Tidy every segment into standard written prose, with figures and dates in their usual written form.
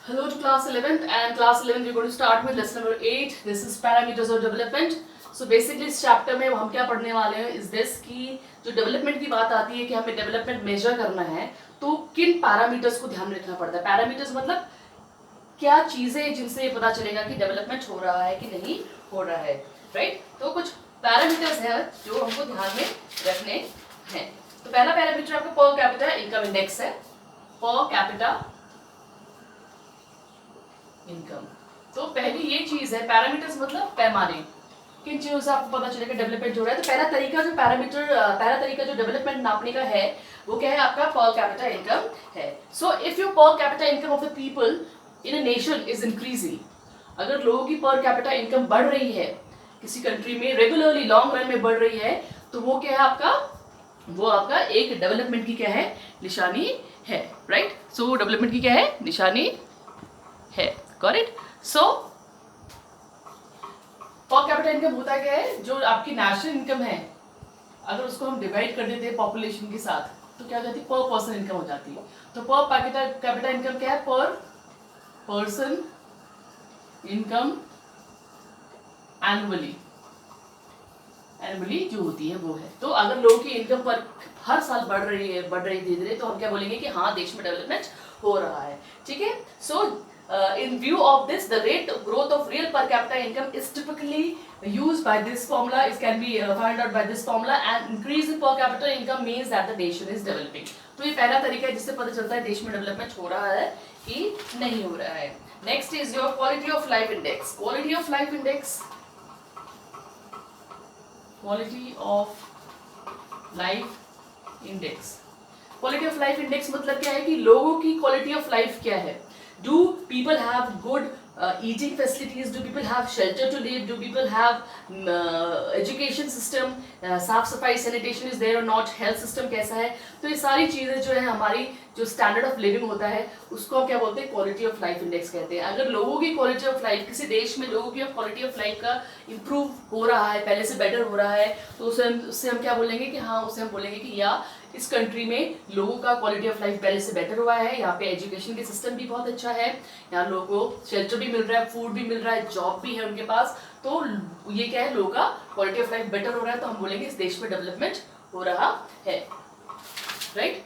Hello to class 11th, and class 11 we're going to start with lesson number 8. This is parameters of development. So basically इस chapter में हम क्या पढ़ने वाले हैं इस दिस की जो डेवलपमेंट की बात आती है कि हमें डेवलपमेंट मेजर करना है तो किन पैरामीटर्स को ध्यान में रखना पड़ता है। पैरामीटर्स मतलब क्या चीजें जिनसे ये पता चलेगा कि डेवलपमेंट हो रहा है कि नहीं हो रहा है, राइट। तो कुछ पैरामीटर्स हैं जो हमको ध्यान में रखने हैं। तो पहला पैरामीटर आपका पर कैपिटा इनकम इंडेक्स है। पर कैपिटा इनकम, तो पहली ये चीज है। पैरामीटर्स मतलब पैमाने, किन चीजों से आपको पता चलेगा डेवलपमेंट हो रहा है। तो पहला तरीका जो डेवलपमेंट नापने का है वो क्या है, आपका पर कैपिटा इनकम है। So if your per capita income of the people in a nation is increasing, अगर लोगों की पर कैपिटा इनकम बढ़ रही है किसी कंट्री में रेगुलरली लॉन्ग रन में बढ़ रही है, तो वो क्या है आपका, वो आपका एक डेवलपमेंट की क्या है, निशानी है, राइट। सो डेवलपमेंट की क्या है, निशानी है। Got it. So per capita income होता क्या है, जो आपकी नेशनल इनकम है अगर उसको हम डिवाइड कर देते हैं पॉपुलेशन के साथ तो क्या हो जाती है, पर पर्सन इनकम हो जाती है। तो पर कैपिटा इनकम क्या है, पर पर्सन इनकम एनुअली जो होती है वो है। तो अगर लोगों की इनकम पर हर साल बढ़ रही धीरे धीरे, तो हम क्या बोलेंगे कि हाँ देश में डेवलपमेंट हो रहा है, ठीक है। सो in view of this, the rate of growth of real per capita income is typically used by this formula. It can be found out by this formula, and increase in per capita income means that the nation is developing. तो ये पहला तरीका है जिससे पता चलता है देश में डेवलपमेंट हो रहा है कि नहीं हो रहा है। Next is your quality of life index. Quality of life index, quality of life index, quality of life index मतलब क्या है कि लोगों की क्वालिटी ऑफ लाइफ क्या है। Do people have good eating facilities? Do people have shelter to live? Do people have education system? साफ सफाई sanitation is there or not? Health system कैसा है? तो ये सारी चीज़ें जो है हमारी जो स्टैंडर्ड ऑफ लिविंग होता है उसको हम क्या बोलते हैं, क्वालिटी ऑफ लाइफ इंडेक्स कहते हैं। अगर लोगों की क्वालिटी ऑफ लाइफ, किसी देश में लोगों की क्वालिटी ऑफ लाइफ का इम्प्रूव हो रहा है, पहले से बेटर हो रहा है, तो उससे हम क्या बोलेंगे कि हाँ, उसे हम बोलेंगे कि या इस कंट्री में लोगों का क्वालिटी ऑफ लाइफ पहले से बेटर हुआ है, यहाँ पे एजुकेशन के सिस्टम भी बहुत अच्छा है, यहाँ लोगों को शेल्टर भी मिल रहा है, फूड भी मिल रहा है, जॉब भी है उनके पास, तो ये क्या है, लोगों का क्वालिटी ऑफ लाइफ बेटर हो रहा है, तो हम बोलेंगे इस देश में डेवलपमेंट हो रहा है, राइट।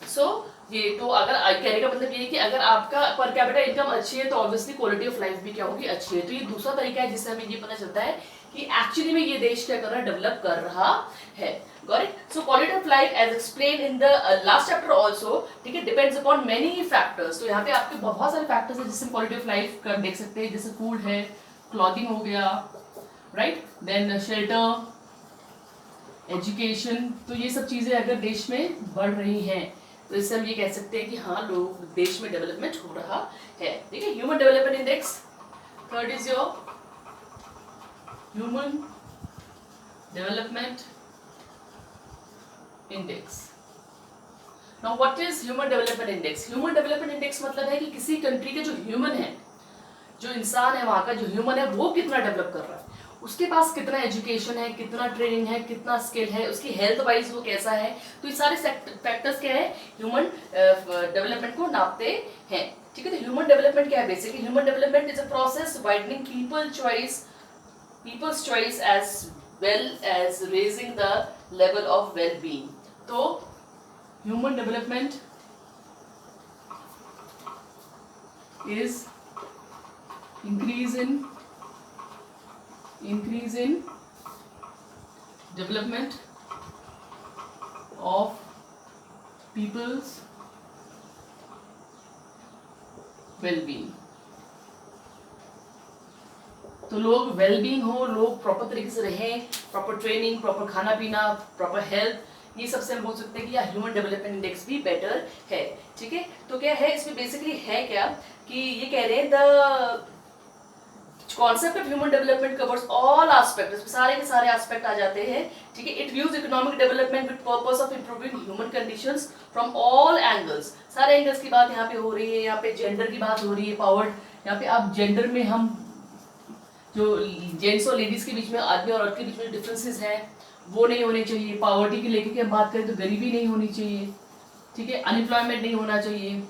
सो ये तो अगर कहने का मतलब ये है कि अगर आपका पर कैपिटा इनकम अच्छी है तो ऑब्वियसली क्वालिटी ऑफ लाइफ भी क्या होगी, अच्छी है। तो ये दूसरा तरीका है जिससे हमें ये पता चलता है कि एक्चुअली में ये देश क्या कर रहा है, डेवलप कर रहा है। Got it? So quality of life as explained in the last chapter also, ठीक है, depends upon many factors. तो यहाँ पे आपके बहुत सारे फैक्टर्स हैं जिससे क्वालिटी ऑफ लाइफ का देख सकते हैं, जैसे फूड है, क्लॉथिंग हो गया, राइट, देन शेल्टर, एजुकेशन। तो ये सब चीज़ें अगर देश में बढ़ रही हैं तो इससे हम ये कह सकते हैं कि हाँ लोग देश में डेवलपमेंट हो रहा है, ठीक है। Human development index, third is your human development index. Now what is human development index? Human development index मतलब है कि किसी कंट्री के जो ह्यूमन है, जो इंसान है, वहाँ का जो ह्यूमन है वो कितना डेवलप कर रहा है, उसके पास कितना एजुकेशन है, कितना ट्रेनिंग है, कितना स्किल है, उसकी हेल्थ वाइज वो कैसा है। तो ये सारे फैक्टर्स क्या है, ह्यूमन डेवलपमेंट को नापते हैं, ठीक है। तो ह्यूमन डेवलपमेंट क्या है, basically human development is a process widening people's choice as well as raising the level of well-being. तो human development is increase in development of people's well-being. तो लोग वेलबींग हो, लोग प्रॉपर तरीके से रहें, प्रॉपर ट्रेनिंग, प्रॉपर खाना पीना, प्रॉपर हेल्थ, ये सबसे हम बोल सकते हैं कि यार ह्यूमन डेवलपमेंट इंडेक्स भी बेटर है, ठीक है। तो क्या है इसमें बेसिकली है क्या कि ये कह रहे हैं the concept of human development covers all aspect, इसमें सारे के सारे एस्पेक्ट आ जाते हैं, ठीक है। It views economic development with purpose of improving human conditions from all angles, सारे एंगल्स की बात यहाँ पे हो रही है। यहाँ पे जेंडर की बात हो रही है, पावर, यहाँ पे आप जेंडर में हम जो जेंट्स और लेडीज के बीच में, आदमी और औरत के बीच में डिफरेंसेस हैं वो नहीं होने चाहिए। पावर्टी की लेके हम बात करें तो गरीबी नहीं होनी चाहिए, ठीक है, अनएम्प्लॉयमेंट नहीं होना चाहिए,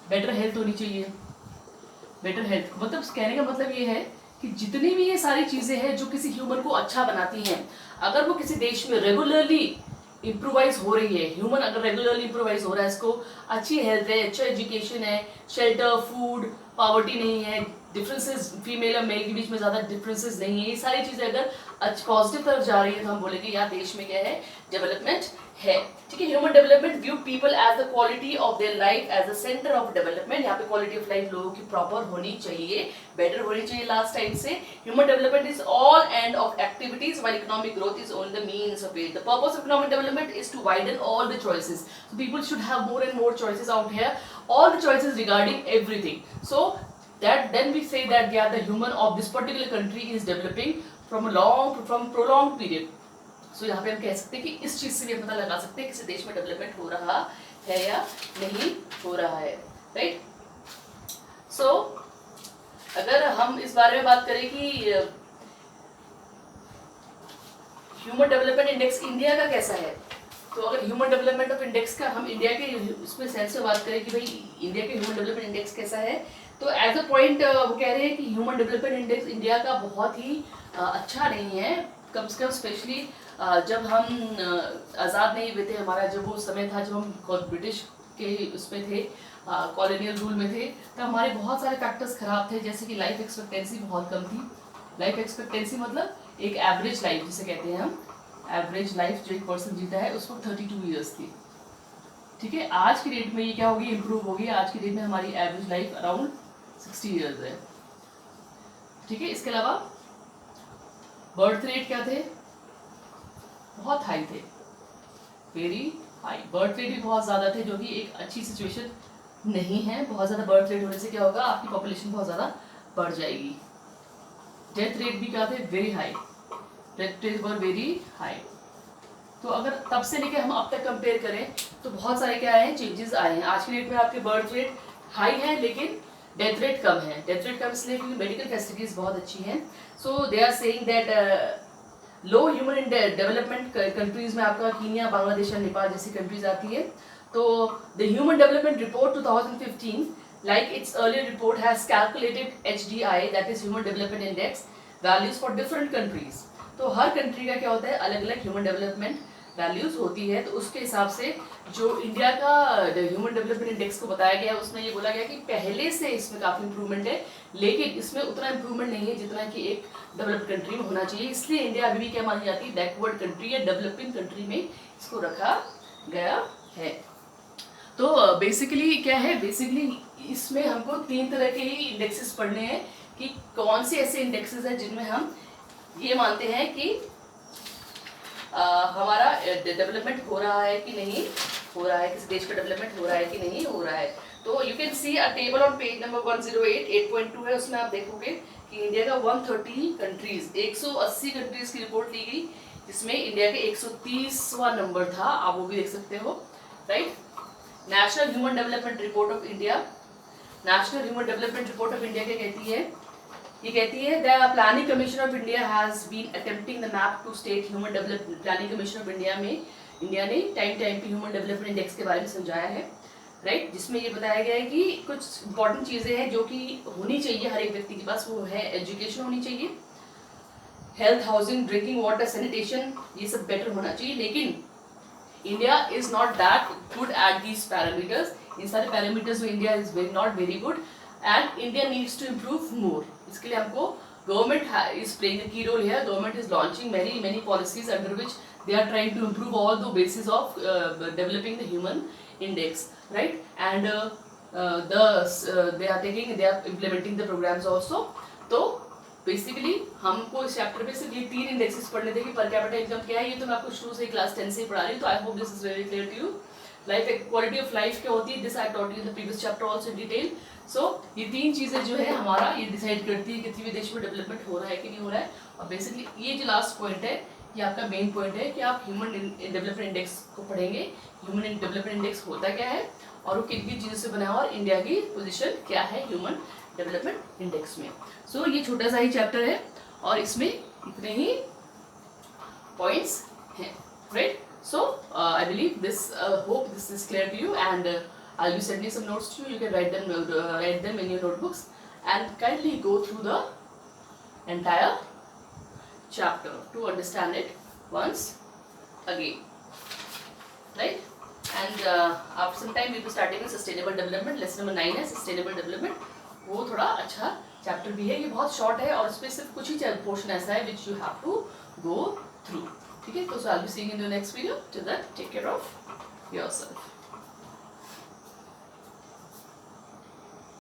बेटर हेल्थ होनी चाहिए। बेटर हेल्थ मतलब कहने का मतलब ये है कि जितनी भी ये सारी चीज़ें हैं जो किसी ह्यूमन को अच्छा बनाती हैं, अगर वो किसी देश में रेगुलरली इम्प्रोवाइज हो रही है, ह्यूमन अगर रेगुलरली इम्प्रोवाइज हो रहा है, इसको अच्छी हेल्थ है, अच्छा एजुकेशन है, शेल्टर, फूड, पॉवर्टी नहीं है, डिफरेंसेस फीमेल और मेल के बीच में ज़्यादा डिफरेंसेस नहीं है, ये सारी चीज़ें अगर पॉजिटिव तरफ जा रही है तो हम बोलेंगे यार देश में क्या है, डेवलपमेंट है। ठीक है, human development view people as the quality of their life as the centre of development. यहाँ पे क्वालिटी ऑफ लाइफ लोगों की प्रॉपर होनी चाहिए, बेटर होनी चाहिए लास्ट टाइम से। Human development is all end of activities while economic growth is only the means of it. The purpose of economic development is to widen all the choices, so people should have more and more choices out here, all the choices regarding everything, so that then we say that yeah, the human of this particular country is developing from prolonged period. So यहाँ पे हम कह सकते हैं कि इस चीज से भी पता लगा सकते हैं किसी देश में डेवलपमेंट हो रहा है या नहीं हो रहा है, राइट। सो अगर हम इस बारे में बात करें कि ह्यूमन डेवलपमेंट इंडेक्स इंडिया का कैसा है, तो अगर ह्यूमन डेवलपमेंट ऑफ इंडेक्स का हम इंडिया के उसमें सेंस से बात करें कि भाई इंडिया के ह्यूमन डेवलपमेंट इंडेक्स कैसा है, तो एज अ पॉइंट वो कह रहे हैं कि ह्यूमन डेवलपमेंट इंडेक्स इंडिया का बहुत ही अच्छा नहीं है, कम से कम स्पेशली जब हम आज़ाद नहीं हुए थे, हमारा जब वो समय था जब हम ब्रिटिश के उसमें थे, कॉलोनियल रूल में थे, तो हमारे बहुत सारे फैक्टर्स खराब थे, जैसे कि लाइफ एक्सपेक्टेंसी बहुत कम थी। लाइफ एक्सपेक्टेंसी मतलब एक एवरेज लाइफ जिसे कहते हैं हम, एवरेज लाइफ जो एक पर्सन जीता है उसको 32 ईयर्स थी। ठीक है, आज की डेट में ये क्या होगी, इम्प्रूव होगी, आज की डेट में हमारी एवरेज लाइफ अराउंड 60 ईयर्स है। ठीक है, इसके अलावा बर्थ रेट क्या थे, बहुत हाई थे, वेरी हाई, बर्थ रेट भी बहुत ज़्यादा थे, जो कि एक अच्छी सिचुएशन नहीं है। बहुत ज़्यादा बर्थ रेट होने से क्या होगा, आपकी पॉपुलेशन बहुत ज़्यादा बढ़ जाएगी। डेथ रेट भी क्या थे, very high, death rate were very high. तो अगर तब से लेके हम अब तक कंपेयर करें तो बहुत सारे क्या है, चेंजेस आए हैं। आज की डेट में आपके बर्थ रेट हाई है लेकिन डेथ रेट कम है। डेथ रेट कम इसलिए क्योंकि मेडिकल फैसिलिटीज बहुत अच्छी हैं। So they are saying that low human development countries में आपका कीनिया, बांग्लादेश और नेपाल जैसी कंट्रीज आती है। तो the human development report 2015 like its earlier report has calculated HDI, that is Human Development Index values for different countries। तो हर country का क्या होता है, अलग अलग ह्यूमन डेवलपमेंट वैल्यूज होती है। तो उसके हिसाब से जो इंडिया का ह्यूमन डेवलपमेंट इंडेक्स को बताया गया है, उसमें ये बोला गया कि पहले से इसमें काफ़ी इंप्रूवमेंट है, लेकिन इसमें उतना इंप्रूवमेंट नहीं है जितना कि एक डेवलप्ड कंट्री में होना चाहिए। इसलिए इंडिया अभी भी क्या मानी जाती है, बैकवर्ड कंट्री या डेवलपिंग कंट्री में इसको रखा गया है। तो बेसिकली क्या है, बेसिकली इसमें हमको 3 तरह के ही इंडेक्सेस पढ़ने हैं कि कौन से ऐसे इंडेक्सेस हैं जिनमें हम ये मानते हैं कि हमारा डेवलपमेंट हो रहा है कि नहीं हो रहा है, किसी देश का डेवलपमेंट हो रहा है कि नहीं हो रहा है। तो you can see a table on page number 108 8.2 है, उसमें आप देखोगे कि इंडिया का 130 कंट्रीज 180 कंट्रीज की रिपोर्ट ली गई, जिसमें इंडिया का 130वां नंबर था, आप वो भी देख सकते हो, right. National human development report of India, national human development report of India क्या कहती है, ये कहती है the planning commission of India has been attempting the map to state human development. Planning commission of India में India ने time time पे human development index के बारे में समझाया है, राइट, जिसमें ये बताया गया है कि कुछ इंपॉर्टेंट चीज़ें हैं जो कि होनी चाहिए हर एक व्यक्ति के पास, वो है एजुकेशन होनी चाहिए, health, housing, drinking water, sanitation, ये सब बेटर होना चाहिए। लेकिन India is not that good at these parameters, इन सारे पैरामीटर्स में India is not very good and India needs to improve more. इसके लिए हमको government is playing a key role here, government is launching many policies under which they are trying to improve all the basis of developing the human index, right, and they are implementing the programs also। तो basically हमको इस chapter पे सिर्फ ये 3 indexes पढ़ने थे कि per capita income क्या है, ये तो मैं आपको शुरू से क्लास 10 से ही पढ़ा रही हूँ, तो I hope this is very clear to you. Life quality of life क्या होती है, this I taught you in the previous chapter also in detail. So ये 3 चीज़ें जो है हमारा ये डिसाइड करती है कि किसी भी देश में डेवलपमेंट हो रहा है कि नहीं हो रहा है। और बेसिकली ये जो लास्ट पॉइंट है ये आपका मेन पॉइंट है कि आप ह्यूमन डेवलपमेंट इंडेक्स को पढ़ेंगे, ह्यूमन डेवलपमेंट इंडेक्स होता क्या है और वो किन किन चीज़ों से बना है और इंडिया की पोजीशन क्या है ह्यूमन डेवलपमेंट इंडेक्स में। सो ये छोटा सा ही चैप्टर है और इसमें इतने ही पॉइंट्स हैं, right. So I believe this, hope this is clear to you and I'll be sending some notes to you. You can write them in your notebooks and kindly go through the entire chapter to understand it once again, right? And after some time we'll be starting with sustainable development. Lesson number 9 है sustainable development. वो थोड़ा अच्छा chapter भी है, ये बहुत short है और इसमें सिर्फ कुछ ही पोर्शन ऐसा है which you have to go through. ठीक है, तो I'll be seeing you in the next video. Till then, take care of yourself.